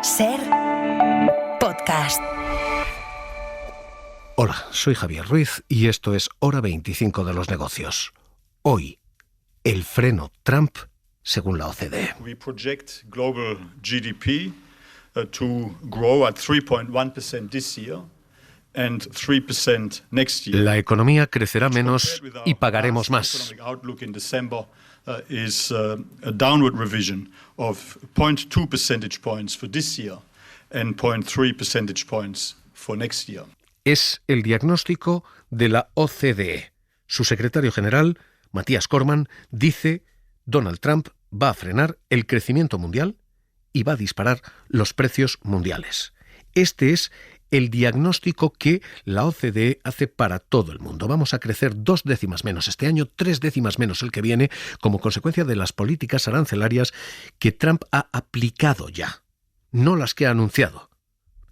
SER Podcast. Hola, soy Javier Ruiz y esto es Hora 25 de los negocios. Hoy, el freno Trump según la OCDE. We project global GDP to grow at 3.1% this year and 3% next year. La economía crecerá menos y pagaremos más. Economic outlook in December is a downward revision of 0.2 percentage points for this year and 0.3 percentage points for next year. Es el diagnóstico de la OCDE. Su secretario general, Matthias Cormann, dice: Donald Trump va a frenar el crecimiento mundial y va a disparar los precios mundiales. Este es el diagnóstico que la OCDE hace para todo el mundo. Vamos a crecer 2 décimas menos este año, 3 décimas menos el que viene, como consecuencia de las políticas arancelarias que Trump ha aplicado ya, no las que ha anunciado.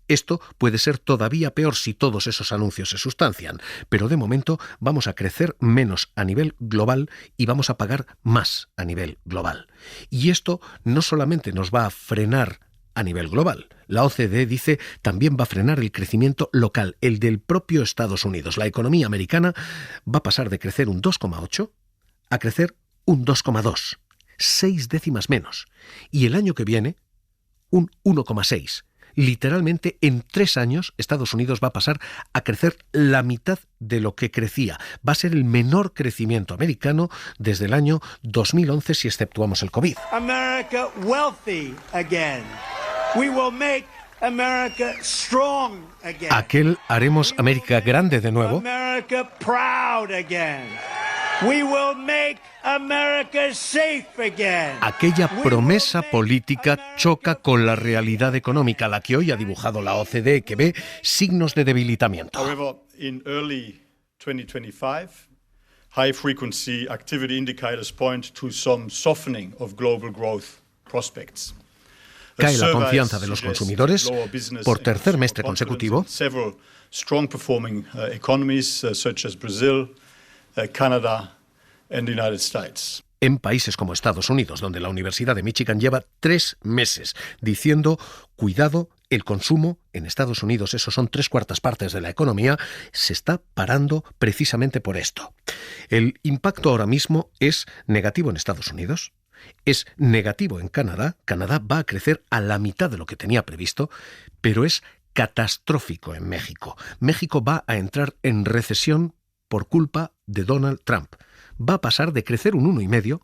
Esto puede ser todavía peor si todos esos anuncios se sustancian, pero de momento vamos a crecer menos a nivel global y vamos a pagar más a nivel global. Y esto no solamente nos va a frenar a nivel global. La OCDE dice también va a frenar el crecimiento local, el del propio Estados Unidos. La economía americana va a pasar de crecer un 2,8 a crecer un 2,2, 6 décimas menos. Y el año que viene, un 1,6. Literalmente, en 3 años, Estados Unidos va a pasar a crecer la mitad de lo que crecía. Va a ser el menor crecimiento americano desde el año 2011 si exceptuamos el COVID. America wealthy again. We will make America strong again. Aquel haremos América grande de nuevo. America proud again. We will make America safe again. Aquella promesa política choca con la realidad económica, la que hoy ha dibujado la OCDE, que ve signos de debilitamiento. However, in early 2025, high-frequency activity indicators point to some softening of global growth prospects. Cae la confianza de los consumidores por tercer mes consecutivo. Several strong-performing economies such as Brazil, Canada and the United States. En países como Estados Unidos, donde la Universidad de Michigan lleva 3 meses diciendo: cuidado, el consumo en Estados Unidos, eso son 3/4 partes de la economía, se está parando precisamente por esto. El impacto ahora mismo es negativo en Estados Unidos, es negativo en Canadá. Canadá va a crecer a la mitad de lo que tenía previsto, pero es catastrófico en México. México va a entrar en recesión por culpa de Donald Trump. Va a pasar de crecer un 1,5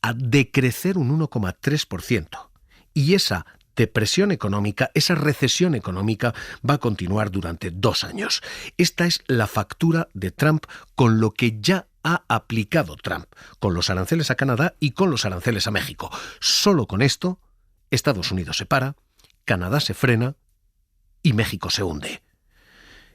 a decrecer un 1,3%. Y esa depresión económica, esa recesión económica va a continuar durante 2 años. Esta es la factura de Trump con lo que ya ha aplicado Trump, con los aranceles a Canadá y con los aranceles a México. Solo con esto, Estados Unidos se para, Canadá se frena y México se hunde.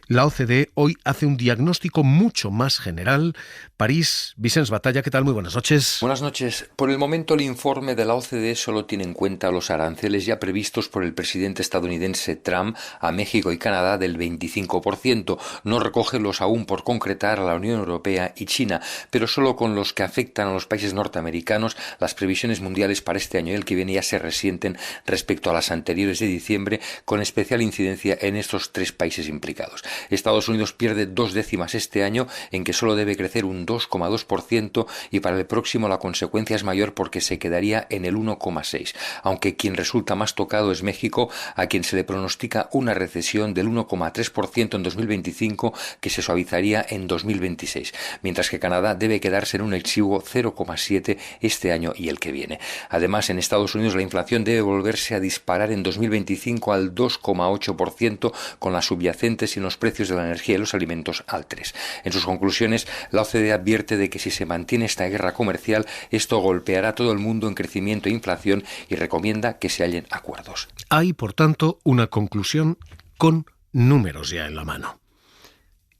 La OCDE hoy hace un diagnóstico mucho más general. París, Vicens Batalla, ¿qué tal? Muy buenas noches. Buenas noches. Por el momento, el informe de la OCDE solo tiene en cuenta los aranceles ya previstos por el presidente estadounidense Trump a México y Canadá del 25%. No recoge los aún por concretar a la Unión Europea y China, pero solo con los que afectan a los países norteamericanos. Las previsiones mundiales para este año y el que viene ya se resienten respecto a las anteriores de diciembre, con especial incidencia en estos 3 países implicados. Estados Unidos pierde 2 décimas este año, en que solo debe crecer un 2,2%, y para el próximo la consecuencia es mayor porque se quedaría en el 1,6%, aunque quien resulta más tocado es México, a quien se le pronostica una recesión del 1,3% en 2025 que se suavizaría en 2026, mientras que Canadá debe quedarse en un exiguo 0,7% este año y el que viene. Además, en Estados Unidos la inflación debe volverse a disparar en 2025 al 2,8%, con las subyacentes y los precios de la energía y los alimentos al 3%. En sus conclusiones, la OCDE advierte de que si se mantiene esta guerra comercial, esto golpeará a todo el mundo en crecimiento e inflación, y recomienda que se hallen acuerdos. Hay, por tanto, una conclusión con números ya en la mano.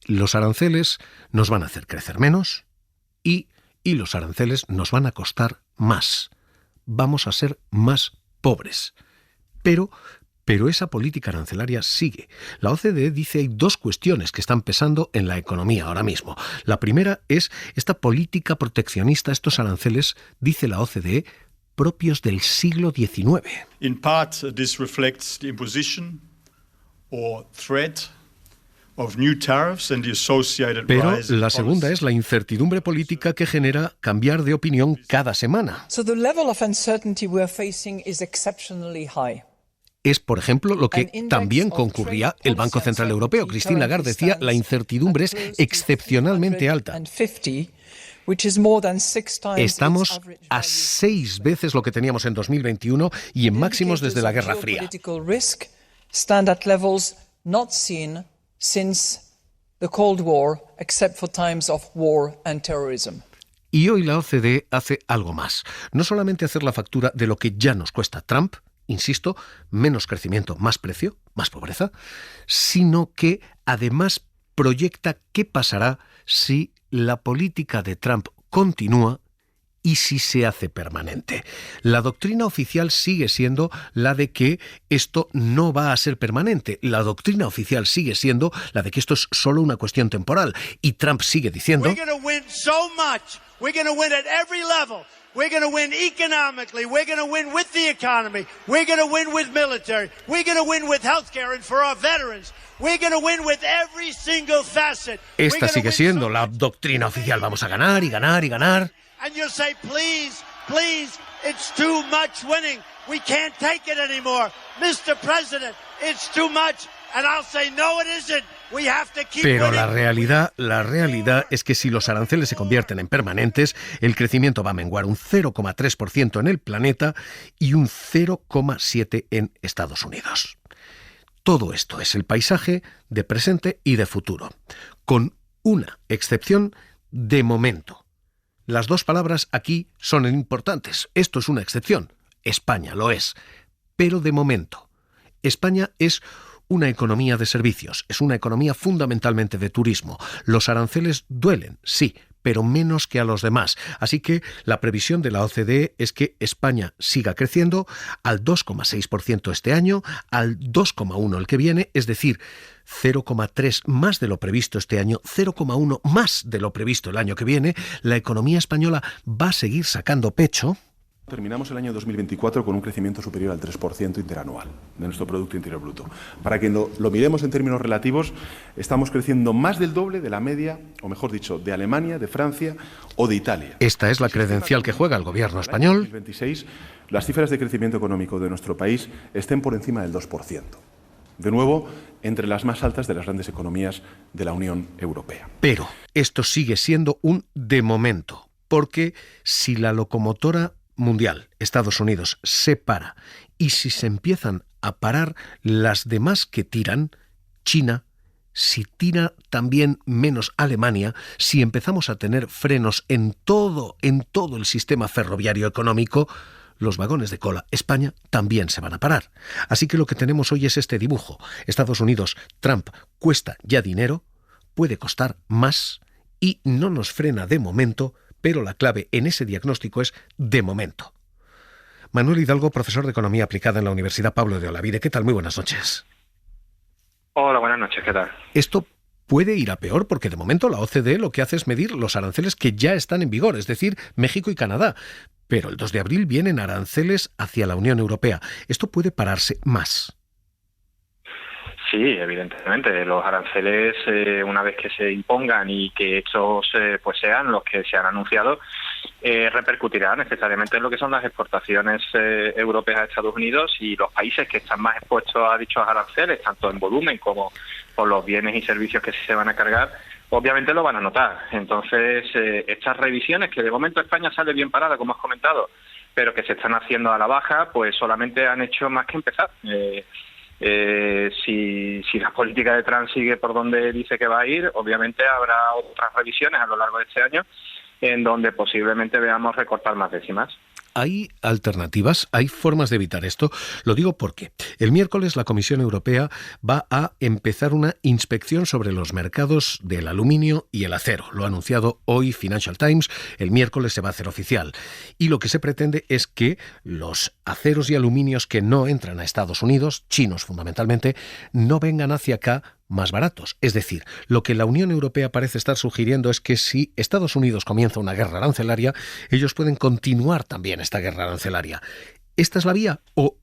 Los aranceles nos van a hacer crecer menos y los aranceles nos van a costar más. Vamos a ser más pobres. Pero esa política arancelaria sigue. La OCDE dice hay 2 cuestiones que están pesando en la economía ahora mismo. La primera es esta política proteccionista, estos aranceles, dice la OCDE, propios del siglo XIX. In part, this reflects the imposition or threat of new tariffs and the associated Pero rise in la segunda policy. es la incertidumbre política que genera cambiar de opinión cada semana. So the level of uncertainty we are facing is exceptionally high. Es, por ejemplo, lo que también concurría el Banco Central Europeo. Christine Lagarde decía, la incertidumbre es excepcionalmente alta. Estamos a 6 veces lo que teníamos en 2021 y en máximos desde la Guerra Fría. Stand at levels not seen since the Cold War, except for times of war and terrorism. Y hoy la OCDE hace algo más. No solamente hacer la factura de lo que ya nos cuesta Trump, insisto, menos crecimiento, más precio, más pobreza, sino que además proyecta qué pasará si la política de Trump continúa y si se hace permanente. La doctrina oficial sigue siendo la de que esto no va a ser permanente. La doctrina oficial sigue siendo la de que esto es solo una cuestión temporal. Y Trump sigue diciendo... We're going to win so much. We're going to win at every level. We're going to win economically. We're going to win with the economy. We're going to win with military. We're going to win with healthcare and for our veterans. We're going to win with every single facet. Esta sigue siendo la doctrina oficial. Vamos a ganar y ganar y ganar. And you say, please, please, it's too much winning. We can't take it anymore. Mr. President, it's too much. And I'll say, no, it isn't. We have to keep Pero winning. la realidad es que si los aranceles se convierten en permanentes, el crecimiento va a menguar un 0,3% en el planeta y un 0,7% en Estados Unidos. Todo esto es el paisaje de presente y de futuro, con una excepción de momento. Las dos palabras aquí son importantes. Esto es una excepción. España lo es. Pero de momento. España es una economía de servicios. Es una economía fundamentalmente de turismo. Los aranceles duelen, sí, pero menos que a los demás. Así que la previsión de la OCDE es que España siga creciendo al 2,6% este año, al 2,1% el que viene, es decir, 0,3 más de lo previsto este año, 0,1 más de lo previsto el año que viene. La economía española va a seguir sacando pecho. Terminamos el año 2024 con un crecimiento superior al 3% interanual de nuestro Producto Interior Bruto. Para que lo miremos en términos relativos, estamos creciendo más del doble de la media, o mejor dicho, de Alemania, de Francia o de Italia. Esta es la credencial que juega el gobierno español. En 2026, las cifras de crecimiento económico de nuestro país estén por encima del 2%. De nuevo, entre las más altas de las grandes economías de la Unión Europea. Pero esto sigue siendo un de momento, porque si la locomotora mundial, Estados Unidos, se para y si se empiezan a parar las demás que tiran, China, si tira también menos Alemania, si empezamos a tener frenos en todo el sistema ferroviario económico, los vagones de cola, España, también se van a parar. Así que lo que tenemos hoy es este dibujo. Estados Unidos, Trump, cuesta ya dinero, puede costar más y no nos frena de momento, pero la clave en ese diagnóstico es de momento. Manuel Hidalgo, profesor de Economía Aplicada en la Universidad Pablo de Olavide. ¿Qué tal? Muy buenas noches. Hola, buenas noches. ¿Qué tal? Esto puede ir a peor porque de momento la OCDE lo que hace es medir los aranceles que ya están en vigor, es decir, México y Canadá. Pero el 2 de abril vienen aranceles hacia la Unión Europea. ¿Esto puede pararse más? Sí, evidentemente. Los aranceles, una vez que se impongan y que estos pues sean los que se han anunciado, repercutirá necesariamente en lo que son las exportaciones europeas a Estados Unidos, y los países que están más expuestos a dichos aranceles, tanto en volumen como por los bienes y servicios que se van a cargar, obviamente lo van a notar. Entonces, estas revisiones, que de momento España sale bien parada, como has comentado, pero que se están haciendo a la baja, pues solamente han hecho más que empezar. Si la política de Trump sigue por donde dice que va a ir, obviamente habrá otras revisiones a lo largo de este año en donde posiblemente veamos recortar más décimas. ¿Hay alternativas? ¿Hay formas de evitar esto? Lo digo porque el miércoles la Comisión Europea va a empezar una inspección sobre los mercados del aluminio y el acero. Lo ha anunciado hoy Financial Times. El miércoles se va a hacer oficial. Y lo que se pretende es que los aceros y aluminios que no entran a Estados Unidos, chinos fundamentalmente, no vengan hacia acá más baratos. Es decir, lo que la Unión Europea parece estar sugiriendo es que si Estados Unidos comienza una guerra arancelaria, ellos pueden continuar también esta guerra arancelaria. ¿Esta es la vía o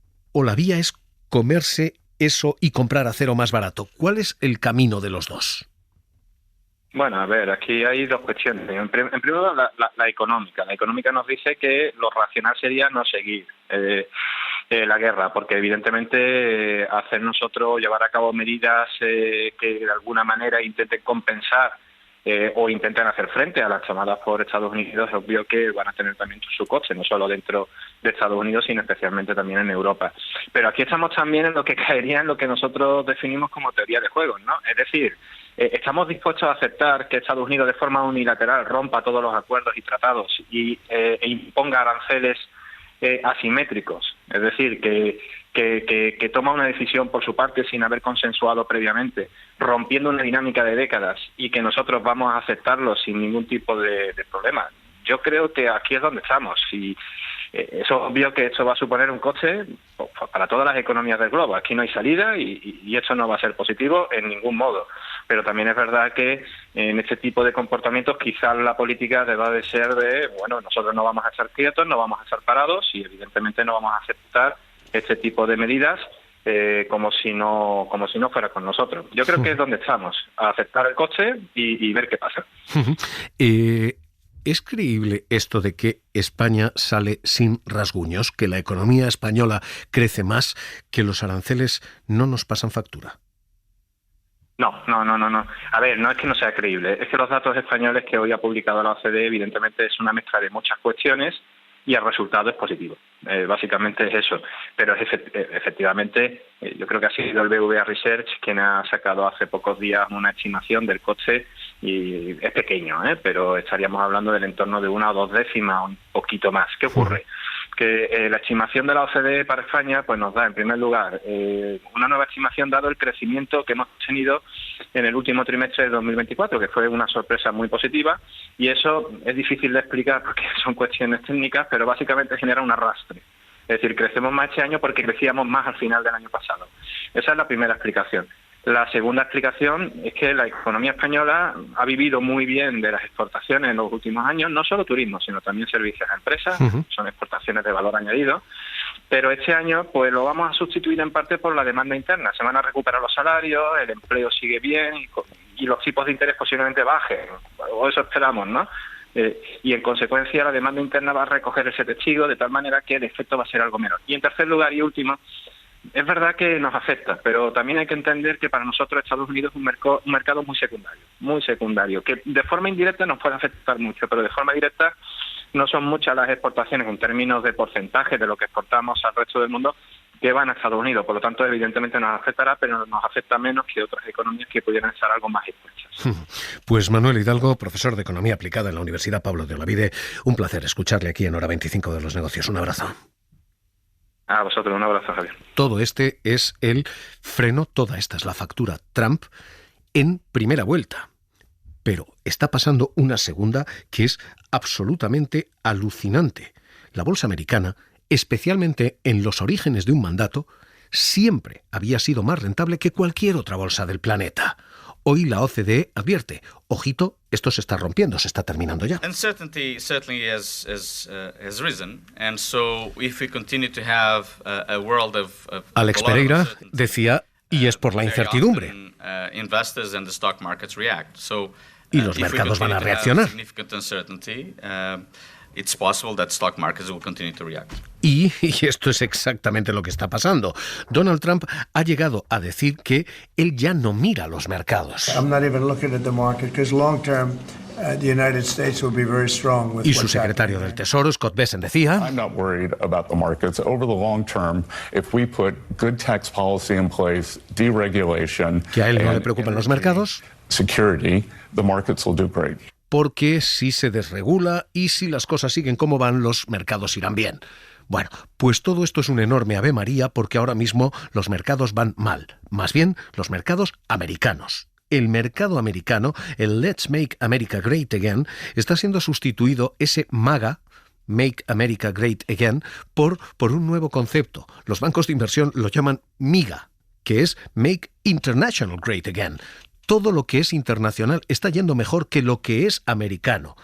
la vía es comerse eso y comprar acero más barato? ¿Cuál es el camino de los dos? Bueno, a ver, aquí hay dos cuestiones. En primer lugar, la económica. La económica nos dice que lo racional sería no seguir la guerra, porque evidentemente hacer nosotros llevar a cabo medidas que de alguna manera intenten compensar o intenten hacer frente a las tomadas por Estados Unidos, es obvio que van a tener también su coste, no solo dentro de Estados Unidos, sino especialmente también en Europa. Pero aquí estamos también en lo que caería en lo que nosotros definimos como teoría de juegos, ¿no? Es decir, estamos dispuestos a aceptar que Estados Unidos de forma unilateral rompa todos los acuerdos y tratados e imponga aranceles asimétricos, es decir, que toma una decisión por su parte sin haber consensuado previamente, rompiendo una dinámica de décadas y que nosotros vamos a aceptarlo sin ningún tipo de problema. Yo creo que aquí es donde estamos y es obvio que esto va a suponer un coste para todas las economías del globo. Aquí no hay salida y esto no va a ser positivo en ningún modo. Pero también es verdad que en este tipo de comportamientos quizás la política deba de ser bueno, nosotros no vamos a estar quietos, no vamos a estar parados y evidentemente no vamos a aceptar este tipo de medidas como si no fuera con nosotros. Yo creo que es donde estamos, a aceptar el coste y ver qué pasa. ¿Es creíble esto de que España sale sin rasguños, que la economía española crece más, que los aranceles no nos pasan factura? No. A ver, no es que no sea creíble, es que los datos españoles que hoy ha publicado la OCDE evidentemente es una mezcla de muchas cuestiones y el resultado es positivo. Básicamente es eso. Pero efectivamente, yo creo que ha sido el BVA Research quien ha sacado hace pocos días una estimación del coste y es pequeño, pero estaríamos hablando del entorno de 1 o 2 décimas, un poquito más. ¿Qué ocurre? Que la estimación de la OCDE para España pues nos da, en primer lugar, una nueva estimación dado el crecimiento que hemos tenido en el último trimestre de 2024, que fue una sorpresa muy positiva, y eso es difícil de explicar porque son cuestiones técnicas, pero básicamente genera un arrastre. Es decir, crecemos más este año porque crecíamos más al final del año pasado. Esa es la primera explicación. La segunda explicación es que la economía española ha vivido muy bien de las exportaciones en los últimos años, no solo turismo, sino también servicios a empresas, son exportaciones de valor añadido, pero este año pues lo vamos a sustituir en parte por la demanda interna. Se van a recuperar los salarios, el empleo sigue bien y los tipos de interés posiblemente bajen, o eso esperamos, ¿no? Y en consecuencia la demanda interna va a recoger ese testigo de tal manera que el efecto va a ser algo menor. Y en tercer lugar y último, es verdad que nos afecta, pero también hay que entender que para nosotros Estados Unidos es un mercado muy secundario, que de forma indirecta nos puede afectar mucho, pero de forma directa no son muchas las exportaciones en términos de porcentaje de lo que exportamos al resto del mundo que van a Estados Unidos. Por lo tanto, evidentemente nos afectará, pero nos afecta menos que otras economías que pudieran estar algo más expuestas. Pues Manuel Hidalgo, profesor de Economía Aplicada en la Universidad Pablo de Olavide, un placer escucharle aquí en Hora 25 de los Negocios. Un abrazo. A vosotros, un abrazo, Javier. Todo este es el freno, toda esta es la factura Trump en primera vuelta. Pero está pasando una segunda que es absolutamente alucinante. La bolsa americana, especialmente en los orígenes de un mandato, siempre había sido más rentable que cualquier otra bolsa del planeta. Hoy la OCDE advierte, ojito, esto se está rompiendo, se está terminando ya. Uncertainty certainly has risen, and so if we continue to have a world of Alex Pereira decía, y es por la incertidumbre. Investors and the stock markets react. So y los mercados van a reaccionar. It's possible that stock markets will continue to react. Y esto es exactamente lo que está pasando. Donald Trump ha llegado a decir que él ya no mira los mercados. I'm not even looking at the market because long term the United States will be very strong with y su secretario del Tesoro, Scott Bessent, decía: I'm not worried about the markets. Over the long term, if we put good tax policy in place, deregulation, que a él no le preocupan los mercados, security, the markets will do great. Porque si se desregula y si las cosas siguen como van, los mercados irán bien. Bueno, pues todo esto es un enorme ave María porque ahora mismo los mercados van mal. Más bien, los mercados americanos. El mercado americano, el Let's Make America Great Again, está siendo sustituido ese MAGA, Make America Great Again, por un nuevo concepto. Los bancos de inversión lo llaman MIGA, que es Make International Great Again. Todo lo que es internacional está yendo mejor que lo que es americano.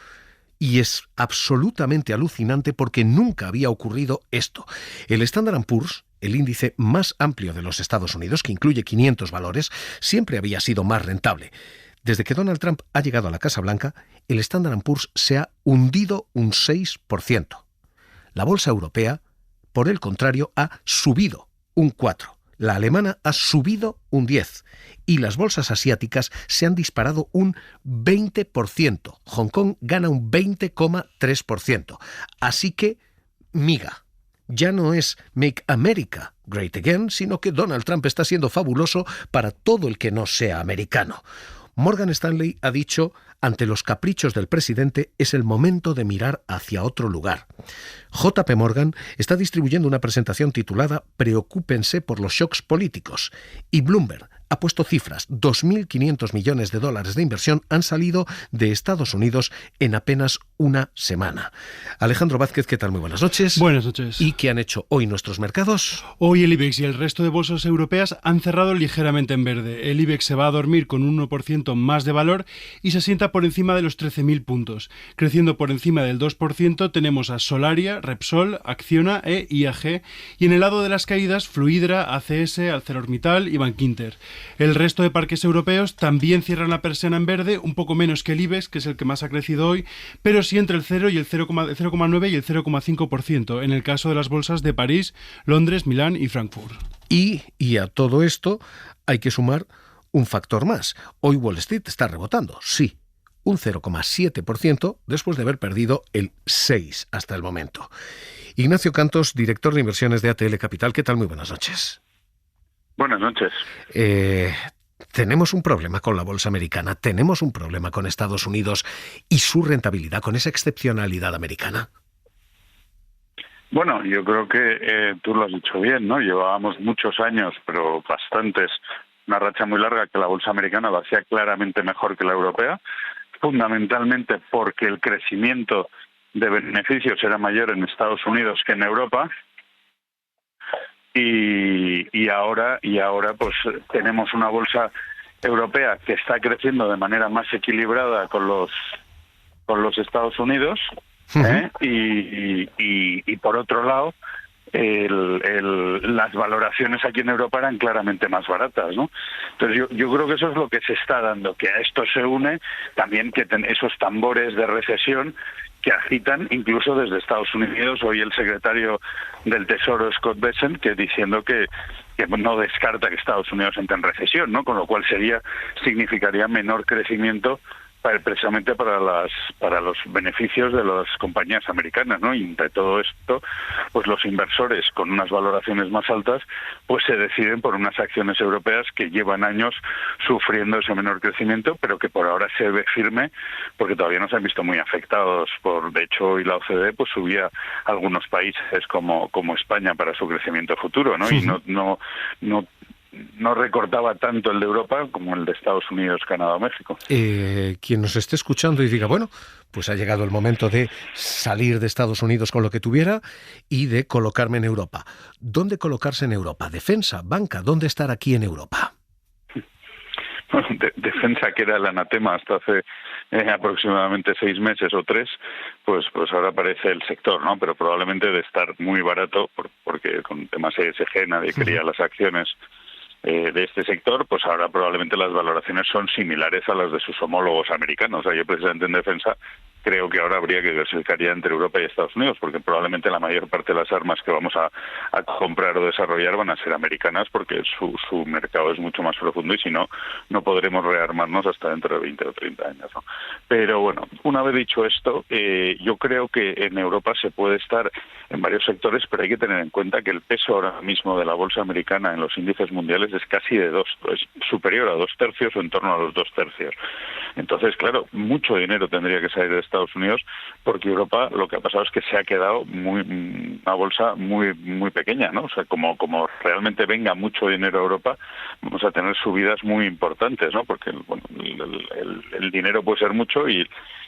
Y es absolutamente alucinante porque nunca había ocurrido esto. El Standard & Poor's, el índice más amplio de los Estados Unidos, que incluye 500 valores, siempre había sido más rentable. Desde que Donald Trump ha llegado a la Casa Blanca, el Standard & Poor's se ha hundido un 6%. La bolsa europea, por el contrario, ha subido un 4%. La alemana ha subido un 10% y las bolsas asiáticas se han disparado un 20%. Hong Kong gana un 20,3%. Así que, miga, ya no es Make America Great Again, sino que Donald Trump está siendo fabuloso para todo el que no sea americano. Morgan Stanley ha dicho, ante los caprichos del presidente es el momento de mirar hacia otro lugar. JP Morgan está distribuyendo una presentación titulada Preocúpense por los shocks políticos y Bloomberg ha puesto cifras. 2.500 millones de dólares de inversión han salido de Estados Unidos en apenas una semana. Alejandro Vázquez, ¿qué tal? Muy buenas noches. Buenas noches. ¿Y qué han hecho hoy nuestros mercados? Hoy el IBEX y el resto de bolsas europeas han cerrado ligeramente en verde. El IBEX se va a dormir con un 1% más de valor y se asienta por encima de los 13.000 puntos. Creciendo por encima del 2% tenemos a Solaria, Repsol, Acciona e IAG. Y en el lado de las caídas, Fluidra, ACS, ArcelorMittal y Bankinter. El resto de parques europeos también cierran la persiana en verde, un poco menos que el IBEX, que es el que más ha crecido hoy, pero sí entre el 0 y el 0,9 y el 0,5% en el caso de las bolsas de París, Londres, Milán y Frankfurt. Y a todo esto hay que sumar un factor más. Hoy Wall Street está rebotando, sí, un 0,7% después de haber perdido el 6% hasta el momento. Ignacio Cantos, director de inversiones de ATL Capital, ¿qué tal? Muy buenas noches. Buenas noches. Tenemos un problema con la bolsa americana, tenemos un problema con Estados Unidos y su rentabilidad, con esa excepcionalidad americana. Bueno, yo creo que tú lo has dicho bien, ¿no? Llevábamos muchos años, pero bastantes, una racha muy larga que la bolsa americana lo hacía claramente mejor que la europea, fundamentalmente porque el crecimiento de beneficios era mayor en Estados Unidos que en Europa. Y ahora pues tenemos una bolsa europea que está creciendo de manera más equilibrada con los Estados Unidos, y por otro lado las valoraciones aquí en Europa eran claramente más baratas, ¿no? Entonces yo creo que eso es lo que se está dando, que a esto se une también que esos tambores de recesión que agitan incluso desde Estados Unidos. Hoy el secretario del Tesoro, Scott Bessent, que diciendo que no descarta que Estados Unidos entre en recesión, ¿no? Con lo cual significaría menor crecimiento precisamente para los beneficios de las compañías americanas, ¿no? Y entre todo esto, pues los inversores con unas valoraciones más altas, pues se deciden por unas acciones europeas que llevan años sufriendo ese menor crecimiento, pero que por ahora se ve firme, porque todavía no se han visto muy afectados de hecho, hoy la OCDE pues subía algunos países como España para su crecimiento futuro, ¿no? Sí. Y no recortaba tanto el de Europa como el de Estados Unidos, Canadá o México. Quien nos esté escuchando y diga, bueno, pues ha llegado el momento de salir de Estados Unidos con lo que tuviera y de colocarme en Europa. ¿Dónde colocarse en Europa? ¿Defensa? ¿Banca? ¿Dónde estar aquí en Europa? Bueno, defensa, que era el anatema hasta hace aproximadamente 6 meses o 3, pues ahora aparece el sector, ¿no? Pero probablemente de estar muy barato, porque con temas ESG nadie quería las acciones de este sector, pues ahora probablemente las valoraciones son similares a las de sus homólogos americanos. O sea, yo precisamente en defensa creo que ahora habría que diversificar entre Europa y Estados Unidos, porque probablemente la mayor parte de las armas que vamos a comprar o desarrollar van a ser americanas, porque su mercado es mucho más profundo y si no podremos rearmarnos hasta dentro de 20 o 30 años, ¿no? Pero bueno, una vez dicho esto, yo creo que en Europa se puede estar en varios sectores, pero hay que tener en cuenta que el peso ahora mismo de la bolsa americana en los índices mundiales es casi es superior a 2/3 o en torno a los 2/3. Entonces, claro, mucho dinero tendría que salir de Estados Estados Unidos, porque Europa lo que ha pasado es que se ha quedado una bolsa muy pequeña, ¿no? O sea, como realmente venga mucho dinero a Europa, vamos a tener subidas muy importantes, ¿no? Porque el dinero puede ser mucho y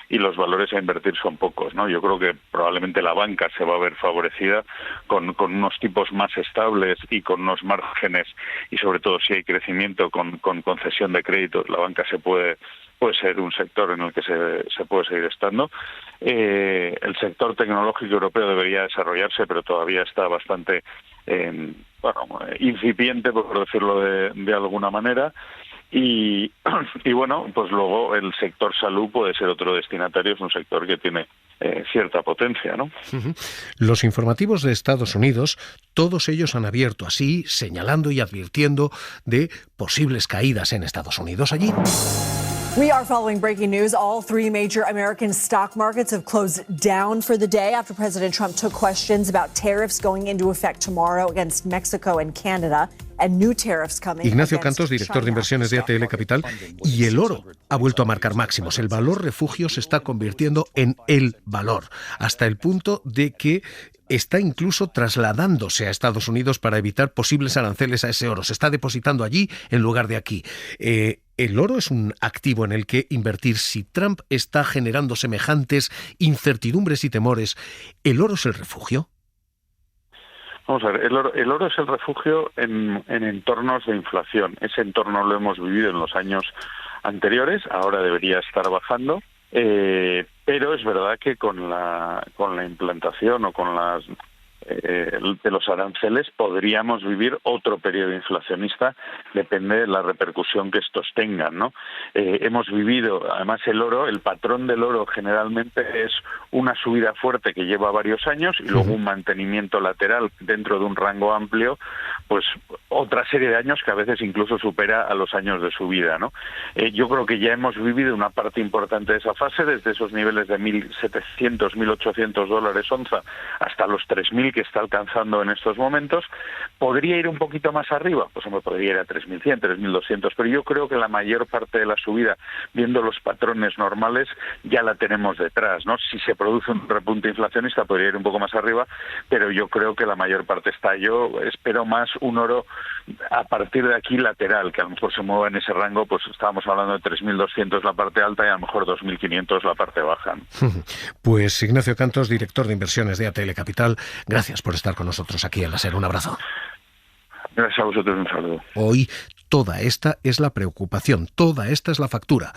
los valores a invertir son pocos, ¿no? Yo creo que probablemente la banca se va a ver favorecida con unos tipos más estables y con unos márgenes, y sobre todo si hay crecimiento con concesión de créditos, la banca puede ser un sector en el que se puede seguir estando. El sector tecnológico europeo debería desarrollarse, pero todavía está bastante incipiente, por decirlo de alguna manera. Y bueno, pues luego el sector salud puede ser otro destinatario, es un sector que tiene cierta potencia, ¿no? Los informativos de Estados Unidos, todos ellos han abierto así, señalando y advirtiendo de posibles caídas en Estados Unidos allí. We are following breaking news. All three major American stock markets have closed down for the day after President Trump took questions about tariffs going into effect tomorrow against Mexico and Canada. Ignacio Cantos, director de inversiones de ATL Capital, y el oro ha vuelto a marcar máximos. El valor refugio se está convirtiendo en el valor, hasta el punto de que está incluso trasladándose a Estados Unidos para evitar posibles aranceles a ese oro. Se está depositando allí en lugar de aquí. El oro es un activo en el que invertir. Si Trump está generando semejantes incertidumbres y temores, ¿el oro es el refugio? Vamos a ver, el oro es el refugio en entornos de inflación. Ese entorno lo hemos vivido en los años anteriores, ahora debería estar bajando, pero es verdad que con la implantación o con de los aranceles podríamos vivir otro periodo inflacionista, depende de la repercusión que estos tengan, ¿no? Hemos vivido, además el patrón del oro generalmente es una subida fuerte que lleva varios años y luego un mantenimiento lateral dentro de un rango amplio, pues otra serie de años que a veces incluso supera a los años de subida, ¿no? Yo creo que ya hemos vivido una parte importante de esa fase, desde esos niveles de $1.700, $1.800 onza hasta los 3.000 que está alcanzando en estos momentos. ¿Podría ir un poquito más arriba? Pues hombre, podría ir a 3.100, 3.200, pero yo creo que la mayor parte de la subida, viendo los patrones normales, ya la tenemos detrás, ¿no? Si se produce un repunte inflacionista podría ir un poco más arriba, pero yo creo que la mayor parte está. Yo espero más un oro a partir de aquí lateral, que a lo mejor se mueva en ese rango, pues estábamos hablando de 3.200 la parte alta y a lo mejor 2.500 la parte baja. Pues Ignacio Cantos, director de inversiones de ATL Capital, gracias por estar con nosotros aquí en La SER. Un abrazo. Gracias a vosotros, un saludo. Hoy toda esta es la preocupación, toda esta es la factura.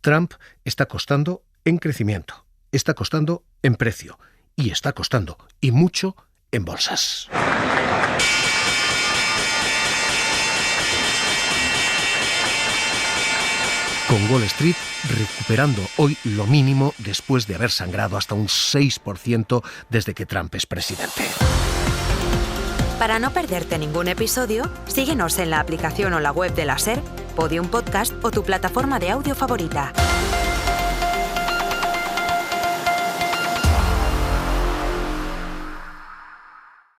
Trump está costando en crecimiento, está costando en precio y está costando, y mucho, en bolsas. Con Wall Street recuperando hoy lo mínimo después de haber sangrado hasta un 6% desde que Trump es presidente. Para no perderte ningún episodio, síguenos en la aplicación o la web de la SER, Podium Podcast o tu plataforma de audio favorita.